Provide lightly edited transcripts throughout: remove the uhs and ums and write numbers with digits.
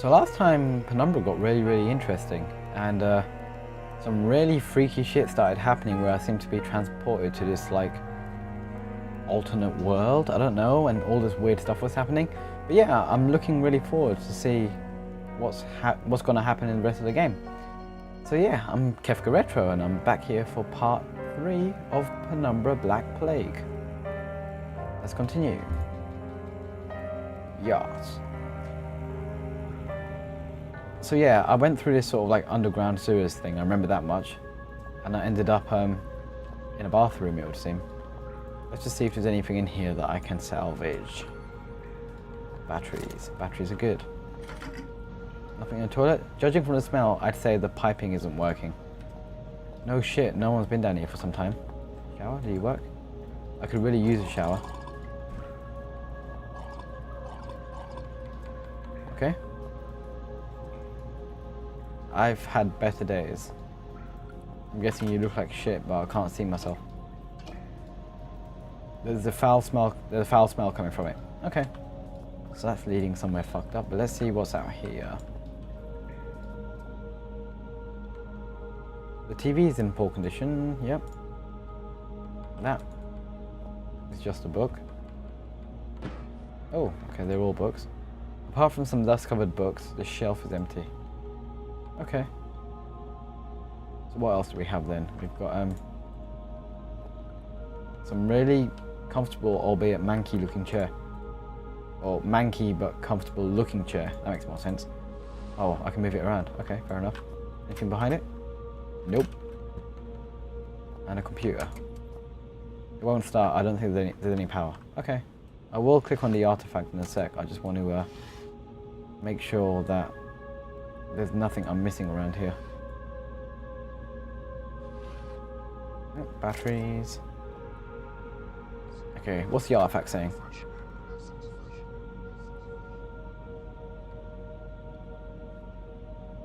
So last time Penumbra got really interesting, and some really freaky shit started happening where I seemed to be transported to this like alternate world, I don't know, and all this weird stuff was happening. But yeah, I'm looking really forward to see what's going to happen in the rest of the game. So yeah, I'm QefkaRetro and I'm back here for part 3 of Penumbra Black Plague. Let's continue. Yes. So yeah, I went through this sort of like underground sewers thing, I remember that much. And I ended up in a bathroom, it would seem. Let's just see if there's anything in here that I can salvage. Batteries. Batteries are good. Nothing in the toilet? Judging from the smell, I'd say the piping isn't working. No shit, no one's been down here for some time. Shower? Do you work? I could really use a shower. Okay. I've had better days. I'm guessing you look like shit, but I can't see myself. There's a foul smell coming from it. Okay. So that's leading somewhere fucked up, but let's see what's out here. The TV is in poor condition, yep. That is just a book. Oh, okay, they're all books. Apart from some dust-covered books, the shelf is empty. Okay. So what else do we have then? We've got some really comfortable, albeit manky looking chair. Or manky but comfortable looking chair. That makes more sense. Oh, I can move it around. Okay, fair enough. Anything behind it? Nope. And a computer. It won't start. I don't think there's any power. Okay. I will click on the artifact in a sec. I just want to make sure that there's nothing I'm missing around here. Oh, batteries. Okay, what's the artifact saying?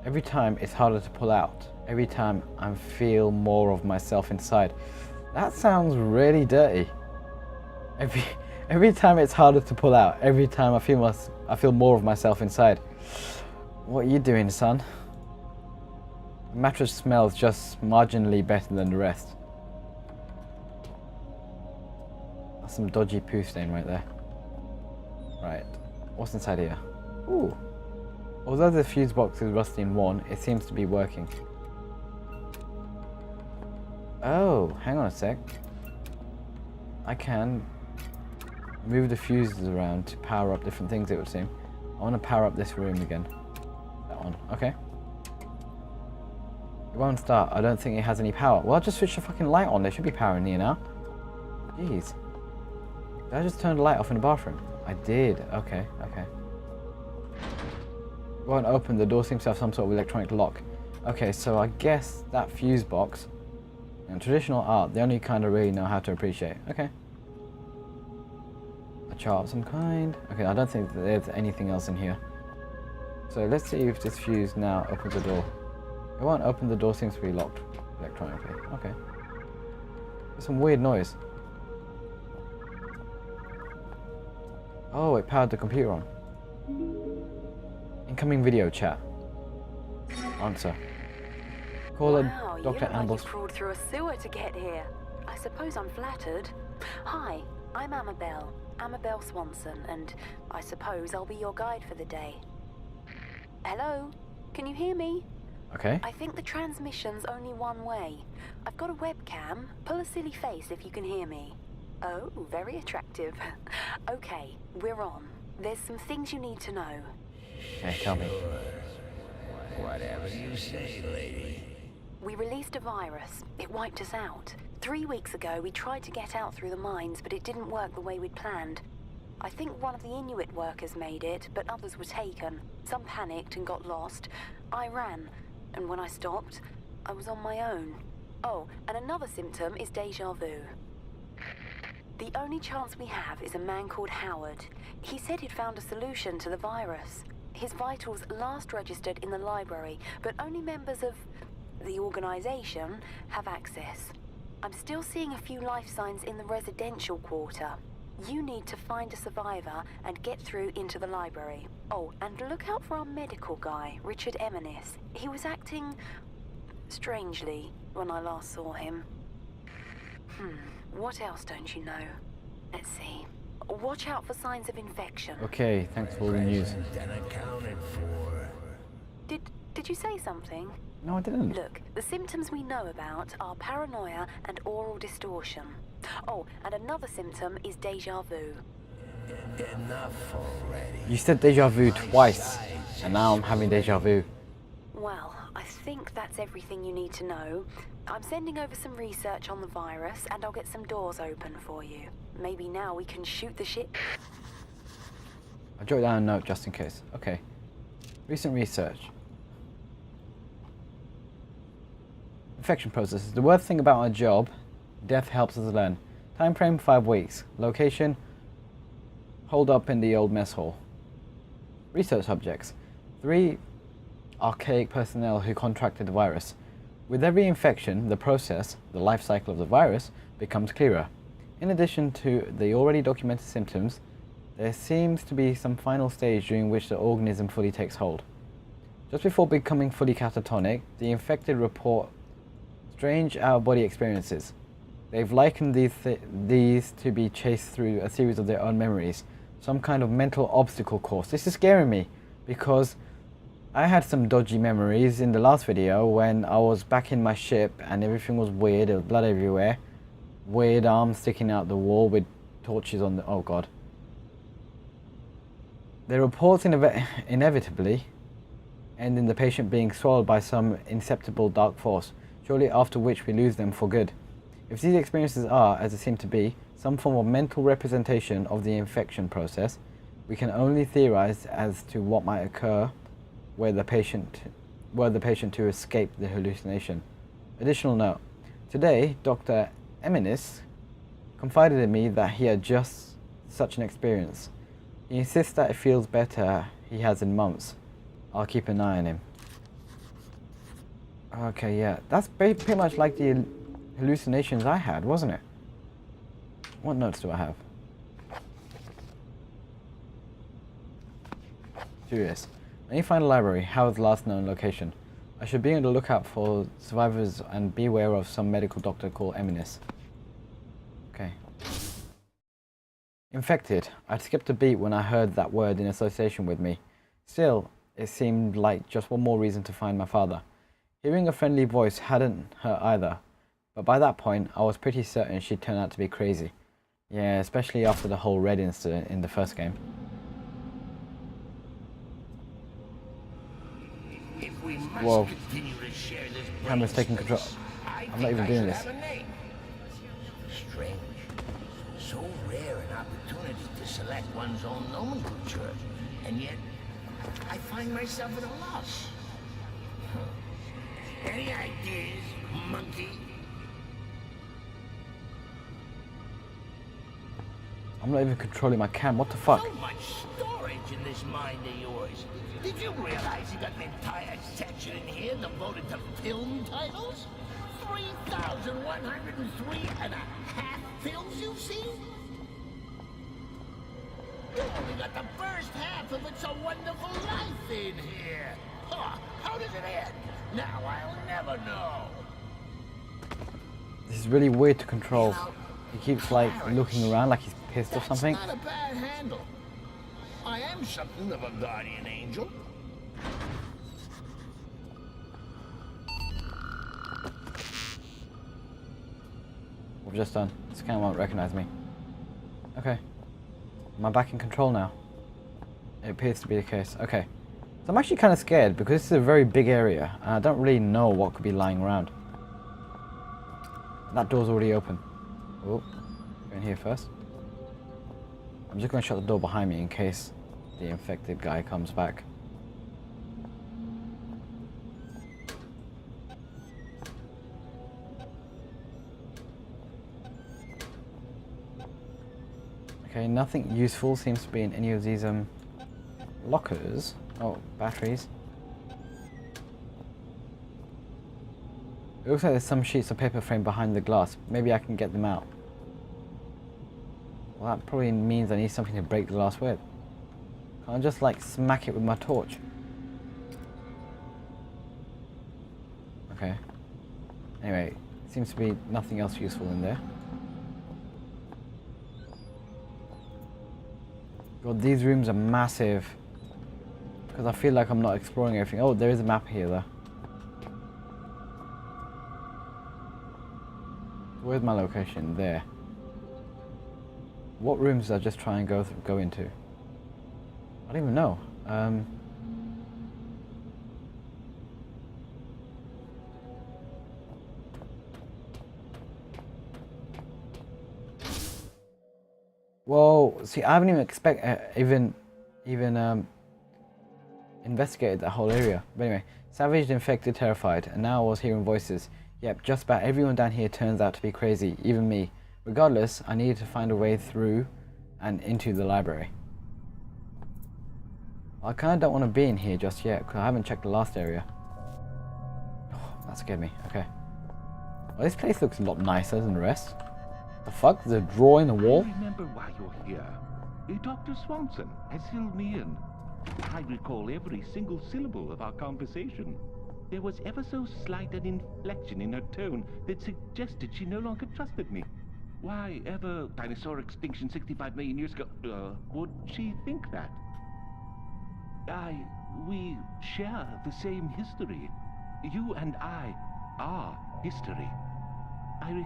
Every time it's harder to pull out. Every time I feel more of myself inside. That sounds really dirty. Every time it's harder to pull out. Every time I feel more of myself inside. What are you doing, son? The mattress smells just marginally better than the rest. That's some dodgy poo stain right there. Right, what's inside here? Ooh. Although the fuse box is rusty in one, it seems to be working. Oh, hang on a sec. I can move the fuses around to power up different things, it would seem. I want to power up this room again. That one, okay. It won't start. I don't think it has any power. Well, I'll just switch the fucking light on. There should be power in here now. Jeez. Did I just turn the light off in the bathroom? I did. Okay, okay. It won't open. The door seems to have some sort of electronic lock. Okay, so I guess that fuse box and traditional art, the only kind I really know how to appreciate. Okay. A chart of some kind. Okay, I don't think that there's anything else in here. So let's see if this fuse now opens the door. It won't open. The door seems to be locked electronically. Okay. There's some weird noise. Oh, it powered the computer on. Incoming video chat. Answer. Caller, wow, Dr. you Ambles. crawled through a sewer to get here. I suppose I'm flattered. Hi, I'm Amabel Swanson, and I suppose I'll be your guide for the day. Hello? Can you hear me? Okay. I think the transmission's only one way. I've got a webcam. Pull a silly face if you can hear me. Oh, very attractive. Okay, we're on. There's some things you need to know. Okay, tell me. Whatever you say, lady. We released a virus. It wiped us out. 3 weeks ago, we tried to get out through the mines, but it didn't work the way we'd planned. I think one of the Inuit workers made it, but others were taken. Some panicked and got lost. I ran, and when I stopped, I was on my own. Oh, and another symptom is déjà vu. The only chance we have is a man called Howard. He said he'd found a solution to the virus. His vitals last registered in the library, but only members of the organization have access. I'm still seeing a few life signs in the residential quarter. You need to find a survivor and get through into the library. Oh, and look out for our medical guy, Richard Eminis. He was acting strangely when I last saw him. What else don't you know? Let's see. Watch out for signs of infection. Okay, thanks for all the news. And accounted for. Did you say something? No, I didn't. Look, the symptoms we know about are paranoia and oral distortion. Oh, and another symptom is déjà vu. Enough already. You said déjà vu twice, and now I'm having déjà vu. Well, I think that's everything you need to know. I'm sending over some research on the virus, and I'll get some doors open for you. Maybe now we can shoot the shit. I'll jot down a note just in case. Okay. Recent research. Infection processes. The worst thing about our job, death helps us learn. Time frame 5 weeks. Location, hold up in the old mess hall. Research subjects. 3 archaic personnel who contracted the virus. With every infection, the process, the life cycle of the virus, becomes clearer. In addition to the already documented symptoms, there seems to be some final stage during which the organism fully takes hold. Just before becoming fully catatonic, the infected report strange out-of-body experiences. They've likened these to be chased through a series of their own memories, some kind of mental obstacle course. This is scaring me because I had some dodgy memories in the last video when I was back in my ship and everything was weird. There was blood everywhere, weird arms sticking out the wall with torches on the... oh god. The reports inevitably end in the patient being swallowed by some inceptible dark force, shortly after which we lose them for good. If these experiences are, as they seem to be, some form of mental representation of the infection process, we can only theorize as to what might occur were the patient to escape the hallucination. Additional note. Today, Dr. Eminis confided in me that he had just such an experience. He insists that it feels better he has in months. I'll keep an eye on him. Okay, yeah, that's pretty much like the hallucinations I had, wasn't it? What notes do I have? Curious. When you find a library, Howard's last known location. I should be on the lookout for survivors and beware of some medical doctor called Eminis. Okay. Infected. I'd skipped a beat when I heard that word in association with me. Still, it seemed like just one more reason to find my father. Hearing a friendly voice hadn't hurt either, but by that point I was pretty certain she'd turn out to be crazy. Yeah, especially after the whole Red incident in the first game. Whoa. Camera's taking control. I'm not even doing this. Strange. So rare an opportunity to select one's own nomenclature, and yet I find myself at a loss. Any ideas, monkey? I'm not even controlling my cam. What the fuck? So much storage in this mind of yours. Did you realize you got an entire section in here devoted to film titles? 3,103 and a half films you've seen? You only got the first half of It's a Wonderful Life in here. Huh, how does it end? Now I'll never know. This is really weird to control. He keeps like looking around like he's pissed or something. That's not a bad handle. I am something of a guardian angel. We've just done. This camera won't recognize me. Okay. Am I back in control now? It appears to be the case. Okay. So I'm actually kind of scared because this is a very big area and I don't really know what could be lying around. That door's already open. Oh, go in here first. I'm just going to shut the door behind me in case the infected guy comes back. Okay, nothing useful seems to be in any of these lockers. Oh, batteries. It looks like there's some sheets of paper framed behind the glass. Maybe I can get them out. Well, that probably means I need something to break the glass with. Can't I just like smack it with my torch? Okay. Anyway, seems to be nothing else useful in there. God, these rooms are massive. Because I feel like I'm not exploring everything. Oh, there is a map here though. Where's my location? There. What rooms did I just try and go into? I don't even know. Whoa! See, I haven't even investigated that whole area. But anyway, savaged, infected, terrified, and now I was hearing voices. Yep, just about everyone down here turns out to be crazy, even me. Regardless, I needed to find a way through and into the library. I kind of don't want to be in here just yet, because I haven't checked the last area. Oh, that scared me. Okay. Well, this place looks a lot nicer than the rest. The fuck? There's a drawer in the wall? I remember why you're here. Dr. Swanson has filled me in. I recall every single syllable of our conversation. There was ever so slight an inflection in her tone that suggested she no longer trusted me. Why ever dinosaur extinction 65 million years ago? Would she think that? We share the same history. You and I are history. I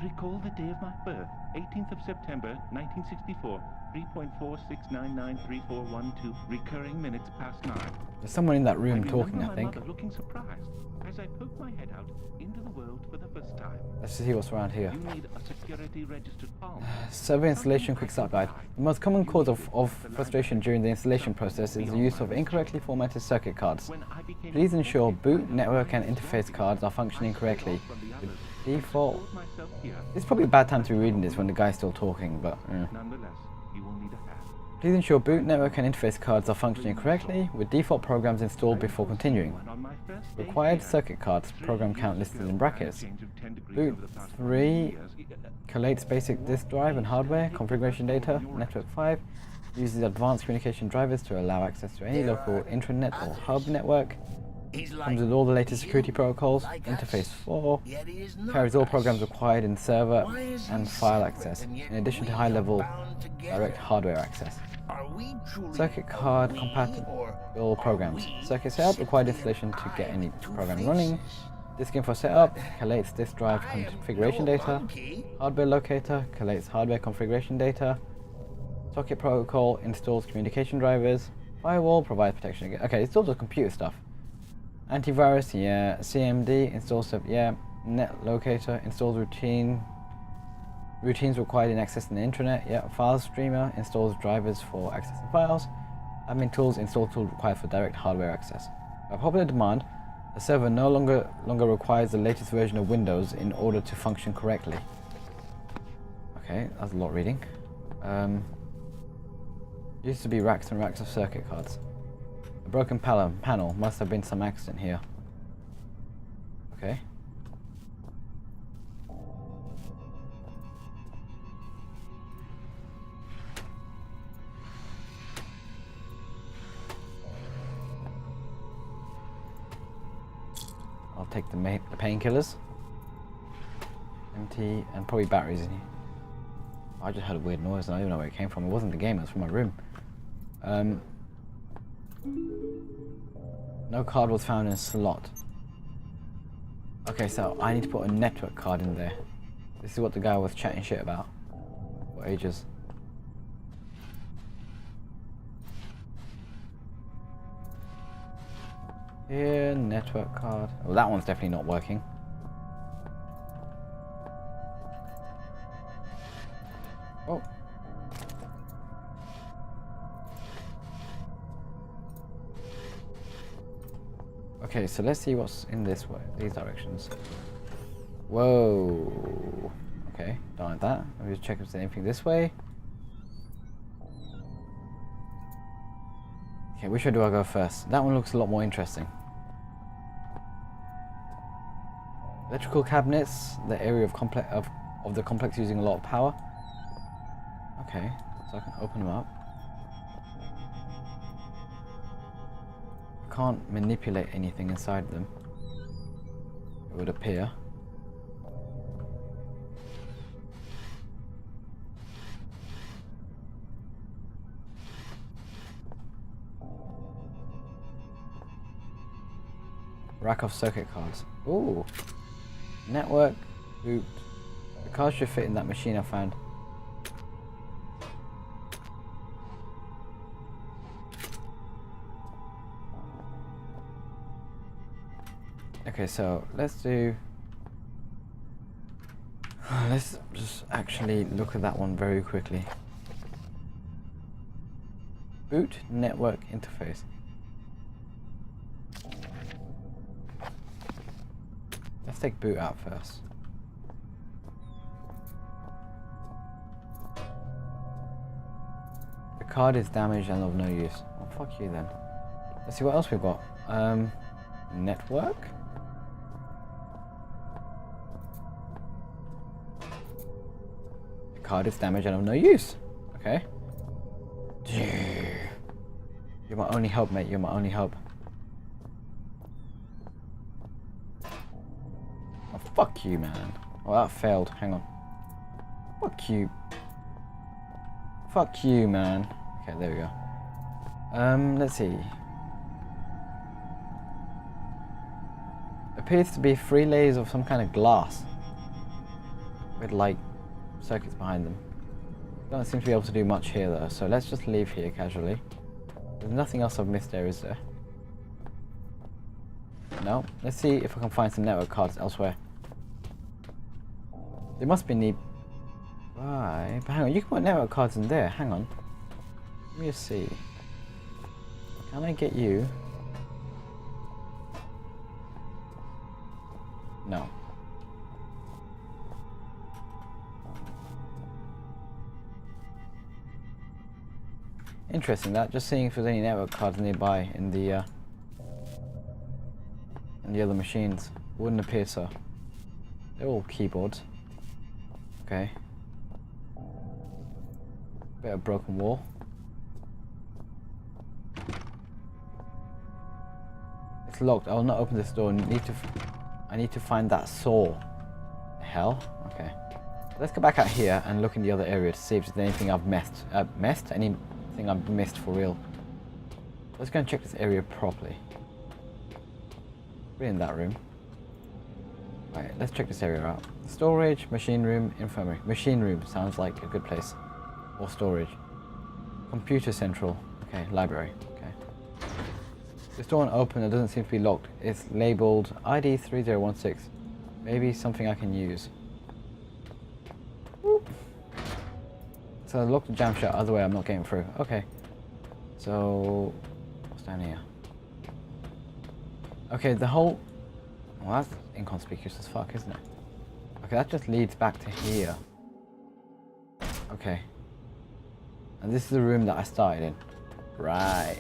recall the day of my birth, 18th of September, 1964, 3.46993412, recurring minutes past 9. There's someone in that room talking, I my think. mother looking surprised as I poked my head out into the world for the first time. Let's see what's around here. You need a security registered palm. Survey installation quick start guide. The most common cause of frustration during the installation process is the use of incorrectly formatted circuit cards. Please ensure boot, network and interface cards are functioning correctly. The default... It's probably a bad time to be reading this when the guy's still talking, but... Nonetheless, you will need a hat. Please ensure boot, network and interface cards are functioning correctly, with default programs installed before continuing. Required circuit cards, program count listed in brackets. Boot 3 collates basic disk drive and hardware, configuration data. Network 5 uses advanced communication drivers to allow access to any local intranet or hub network. Comes with all the latest security protocols. Interface 4 carries all programs required in server and file access, in addition to high-level direct hardware access. Circuit card compatible programs. Circuit setup required installation to get any program running. Disk info setup collates disk drive configuration data. Hardware locator collates hardware configuration data. Socket protocol installs communication drivers. Firewall provides protection against... Okay, it's all the computer stuff. Antivirus, yeah. CMD installs stuff, yeah. Net locator installs routines required in accessing the intranet, yeah. File streamer installs drivers for accessing files. Admin tools install tools required for direct hardware access. By popular demand, the server no longer requires the latest version of Windows in order to function correctly. Okay, that's a lot of reading. Used to be racks and racks of circuit cards. A broken panel. Must have been some accident here. Okay. I'll take the painkillers. Empty, and probably batteries in here. I just heard a weird noise and I don't even know where it came from. It wasn't the game, it was from my room. No card was found in a slot. Okay, so I need to put a network card in there. This is what the guy was chatting shit about for ages. Here, network card. Well, that one's definitely not working. Oh. Okay, so let's see what's in this way, these directions. Whoa. Okay, don't like that. Let me just check if there's anything this way. Okay, which way do I go first? That one looks a lot more interesting. Electrical cabinets, the area of the complex using a lot of power. Okay, so I can open them up. I can't manipulate anything inside them, it would appear. Rack of circuit cards. Ooh. Network. Boot. The cards should fit in that machine I found. Okay, so let's do... Let's just actually look at that one very quickly. Boot network interface. Let's take boot out first. The card is damaged and of no use. Well, fuck you then. Let's see what else we've got. Network? The card is damaged and of no use. Okay. You're my only hope, mate. You're my only hope. Oh, fuck you, man. Oh, that failed. Hang on. Fuck you. Fuck you, man. Okay, there we go. Let's see. Appears to be 3 layers of some kind of glass with like circuits behind them. Don't seem to be able to do much here though, so let's just leave here casually. There's nothing else I've missed there, is there? No. Let's see if I can find some network cards elsewhere. They must be neat. Right, but hang on, you can put network cards in there. Hang on. Let me just see. Can I get you? No. Interesting that. Just seeing if there's any network cards nearby in the other machines. Wouldn't appear so. They're all keyboards. Okay. Bit of broken wall. It's locked. I will not open this door. I need to find that saw. The hell? Okay. Let's go back out here and look in the other area to see if there's anything I've missed. Anything I've missed for real. Let's go and check this area properly. We're in that room. Right, let's check this area out. Storage, machine room, infirmary. Machine room sounds like a good place. Or storage. Computer central. Okay, library. Okay. This door won't open, it doesn't seem to be locked. It's labeled ID 3016. Maybe something I can use. Whoop. So lock the jam shut, other way I'm not getting through. Okay. So what's down here? Okay, the whole... Well, that's inconspicuous as fuck, isn't it? Okay, that just leads back to here. Okay. And this is the room that I started in. Right.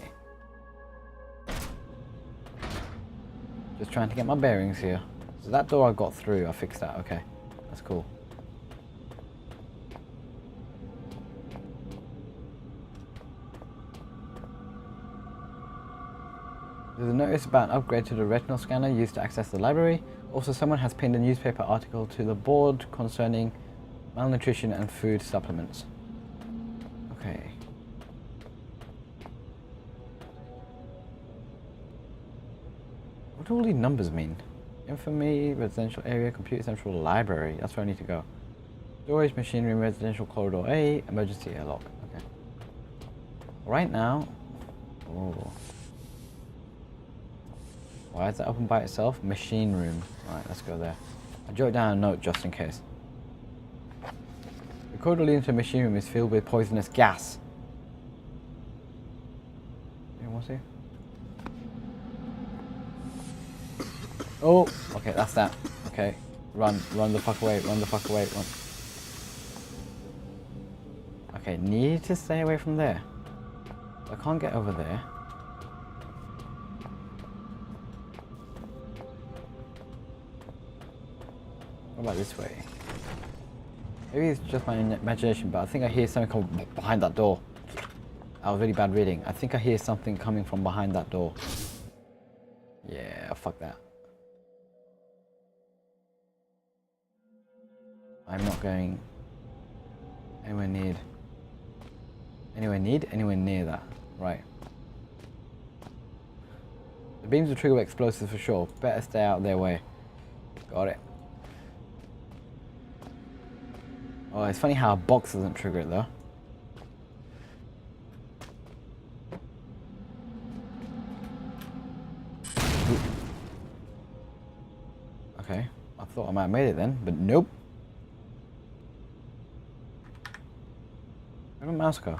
Just trying to get my bearings here. So that door I got through, I fixed that. Okay. That's cool. There's a notice about an upgrade to the retinal scanner used to access the library. Also, someone has pinned a newspaper article to the board concerning malnutrition and food supplements. Okay. What do all these numbers mean? Infirmary, residential area, computer central, library. That's where I need to go. Storage, machine room, residential corridor A, emergency airlock. Okay. Right now... Oh. Why is that open by itself? Machine room. Right, let's go there. I jot down a note just in case. The corridor leading to the machine room is filled with poisonous gas. Anyone see? Oh, okay, that's that. Okay, run the fuck away, run the fuck away, run. Okay, need to stay away from there. I can't get over there. What about this way? Maybe it's just my imagination, but I think I hear something coming behind that door. That was really bad reading. I think I hear something coming from behind that door. Yeah, fuck that. I'm not going anywhere near that. Right. The beams will trigger explosives for sure. Better stay out of their way. Got it. Oh, it's funny how a box doesn't trigger it though. Ooh. Okay, I thought I might have made it then, but nope. Where'd my mouse go?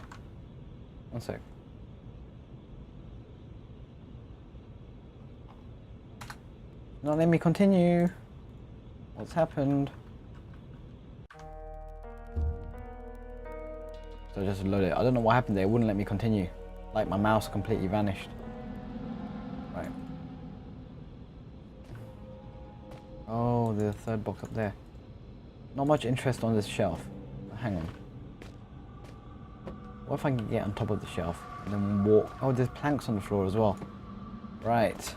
One sec. Not let me continue. What's happened? So just load it. I don't know what happened there. It wouldn't let me continue. Like my mouse completely vanished. Right. Oh, the third box up there. Not much interest on this shelf. Hang on. What if I can get on top of the shelf and then walk? Oh, there's planks on the floor as well. Right.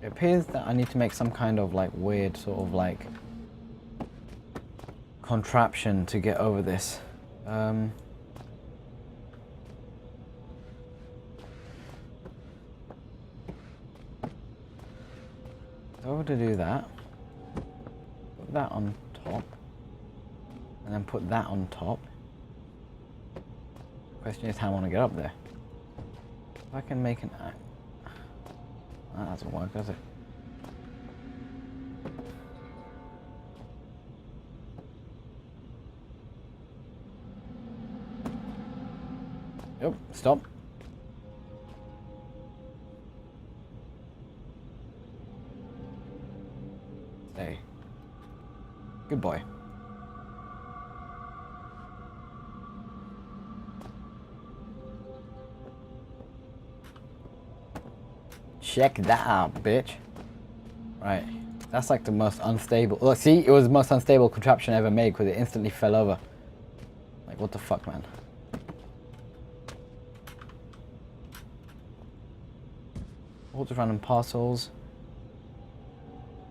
It appears that I need to make some kind of like weird sort of like contraption to get over this. So to do that, put that on top, and then put that on top. Question is how I want to get up there. If I can make an act. That doesn't work, does it? Yep, stop. Stay. Good boy. Check that out, bitch. Right. That's like the most unstable. Look, see? It was the most unstable contraption ever made because it instantly fell over. Like, what the fuck, man? Order random parcels.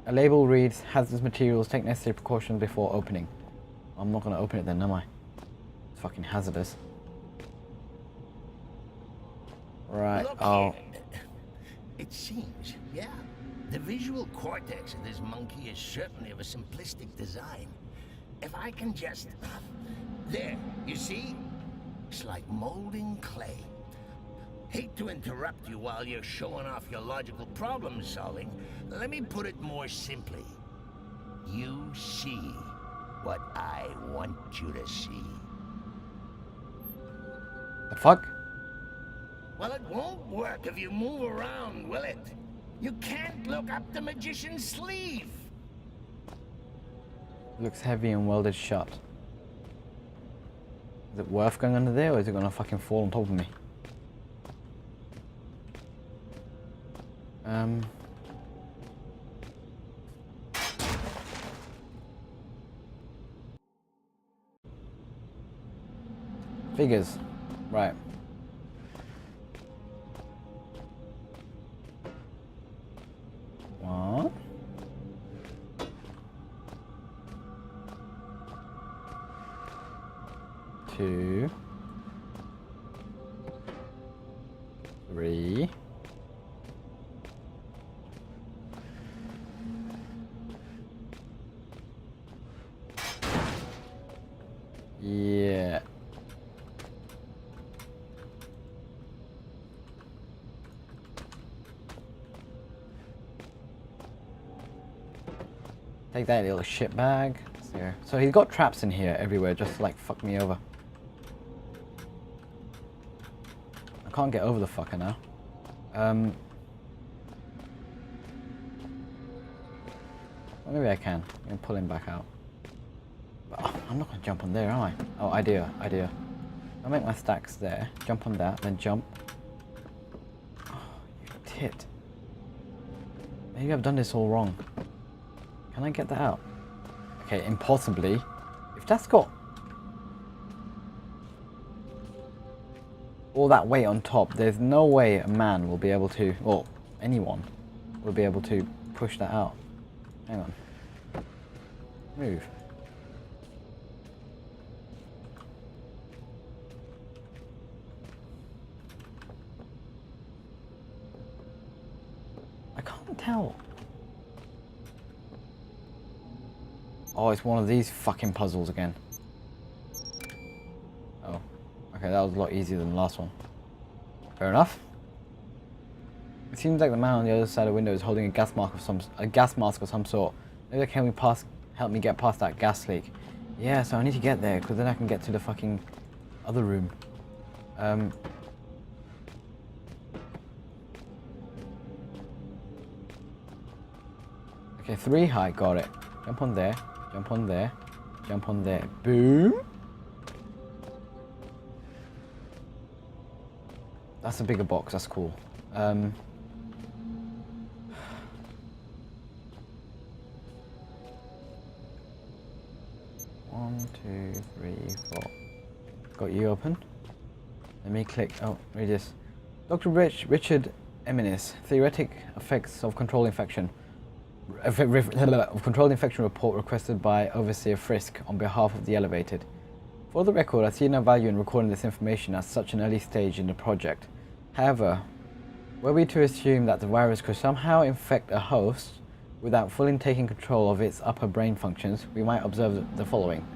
A label reads, hazardous materials, take necessary precautions before opening. I'm not going to open it then, am I? It's fucking hazardous. Right, Look oh. here. It seems, yeah. The visual cortex of this monkey is certainly of a simplistic design. If I can just... There, you see? It's like molding clay. Hate to interrupt you while you're showing off your logical problem solving. Let me put it more simply. You see what I want you to see. The fuck? Well, it won't work if you move around, will it? You can't look up the magician's sleeve. Looks heavy and welded shut. Is it worth going under there, or is it gonna fucking fall on top of me? Figures. Right. One. Two. Three. Yeah. Take that little shit bag. So he's got traps in here everywhere just to like fuck me over. I can't get over the fucker now. Well, maybe I can. I'm gonna pull him back out. Oh, I'm not gonna jump on there, am I? Oh, idea. I'll make my stacks there. Jump on that, then jump. Oh, you tit. Maybe I've done this all wrong. Can I get that out? Okay, impossibly. If that's got all that weight on top, there's no way a man will be able to, or anyone will be able to push that out. Hang on. Move. I can't tell. Oh, it's one of these fucking puzzles again. Oh. Okay, that was a lot easier than the last one. Fair enough. It seems like the man on the other side of the window is holding a gas mask of some sort. Maybe they can help me get past that gas leak. Yeah, so I need to get there, because then I can get to the fucking other room. Okay, 3 high, got it. Jump on there, jump on there, jump on there. Boom! That's a bigger box, that's cool. 1, 2, 3, 4. Got you open. Let me click. Oh, read this. Dr. Richard Eminis, theoretic effects of controlled infection. Controlled infection report requested by Overseer Frisk on behalf of the Elevated. For the record, I see no value in recording this information at such an early stage in the project. However, were we to assume that the virus could somehow infect a host without fully taking control of its upper brain functions, we might observe the following.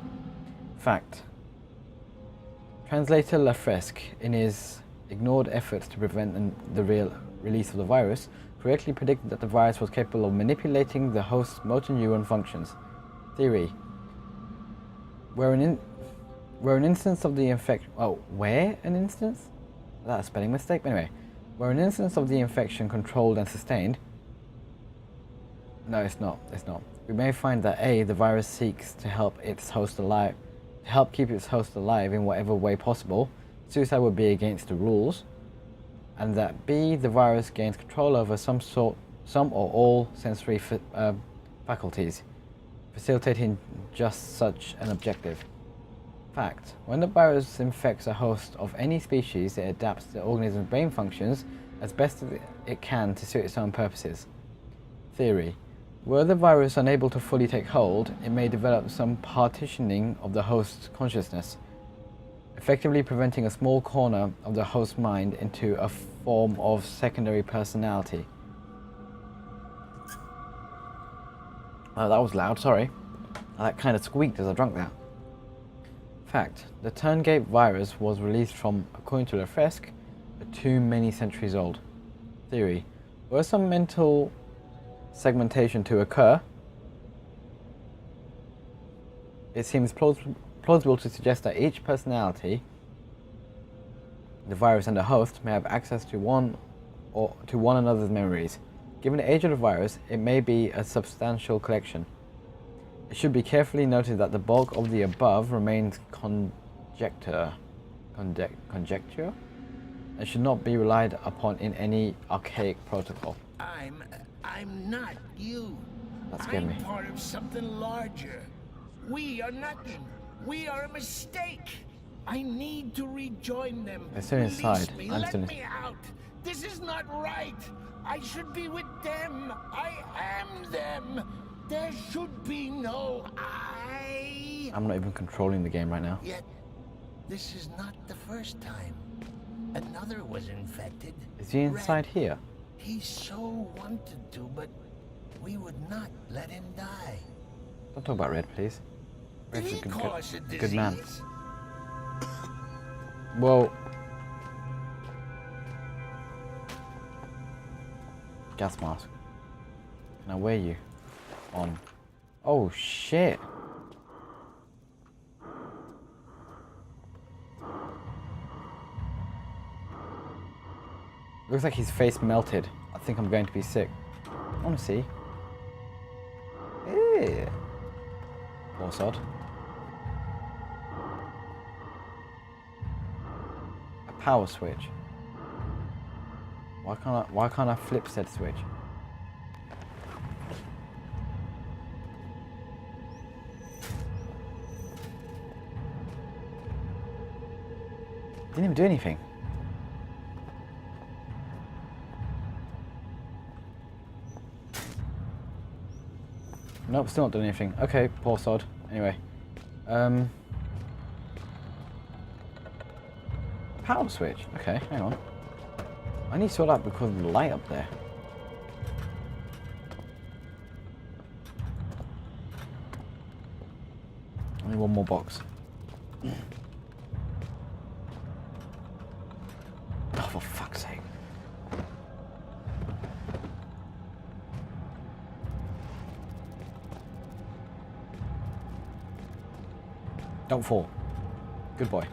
Fact. Translator Lafresque, in his ignored efforts to prevent the real release of the virus, correctly predicted that the virus was capable of manipulating the host's motor neuron functions. Theory. Where an instance of the infection... Oh, where an instance? Is that a spelling mistake? Anyway. Where an instance of the infection controlled and sustained... No, it's not. It's not. We may find that A, the virus seeks to help its host alive... To help keep its host alive in whatever way possible. Suicide would be against the rules. And that B, the virus gains control over some or all sensory faculties, facilitating just such an objective. Fact. When the virus infects a host of any species, it adapts the organism's brain functions as best as it can to suit its own purposes. Theory. Were the virus unable to fully take hold, it may develop some partitioning of the host's consciousness, effectively preventing a small corner of the host's mind into a form of secondary personality. Oh, that was loud, sorry. That kind of squeaked as I drank that. Fact. The Turngate virus was released from, according to Lafresque, too many centuries old. Theory. Were some mental segmentation to occur, it seems plausible to suggest that each personality, the virus and the host, may have access to one another's memories. Given the age of the virus, it may be a substantial collection. It should be carefully noted that the bulk of the above remains conjecture, and should not be relied upon in any archaic protocol. I'm not you. That scared me. I'm part of something larger. We are nothing. We are a mistake. I need to rejoin them. They're still inside. Release me. I'm Let still me out. This is not right. I should be with them. I am them. There should be no I. I'm not even controlling the game right now. Yet, this is not the first time. Another was infected. Is he inside Red. here? He so wanted to, but we would not let him die. Don't talk about Red, please. Did Red's he cause a good man. disease? Whoa. Gas mask. Can I wear you? On. Oh shit. Looks like his face melted. I think I'm going to be sick. I want to see. Ew. Poor sod. A power switch. Why can't I flip said switch? Didn't even do anything. Nope, still not doing anything. Okay, poor sod. Anyway. Power switch. Okay, hang on. I need to sort out because of the light up there. Only one more box. Oh, for fuck's sake. Don't fall. Good boy.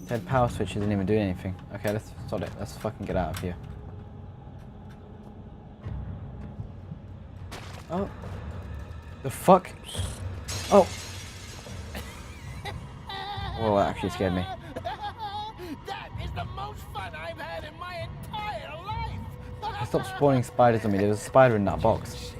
Said power switch didn't even do anything. Okay, let's sod it. Let's fucking get out of here. Oh. The fuck? Oh. Whoa, that actually scared me. That is the most fun I've had in my entire life. Stop spawning spiders on me. There was a spider in that box.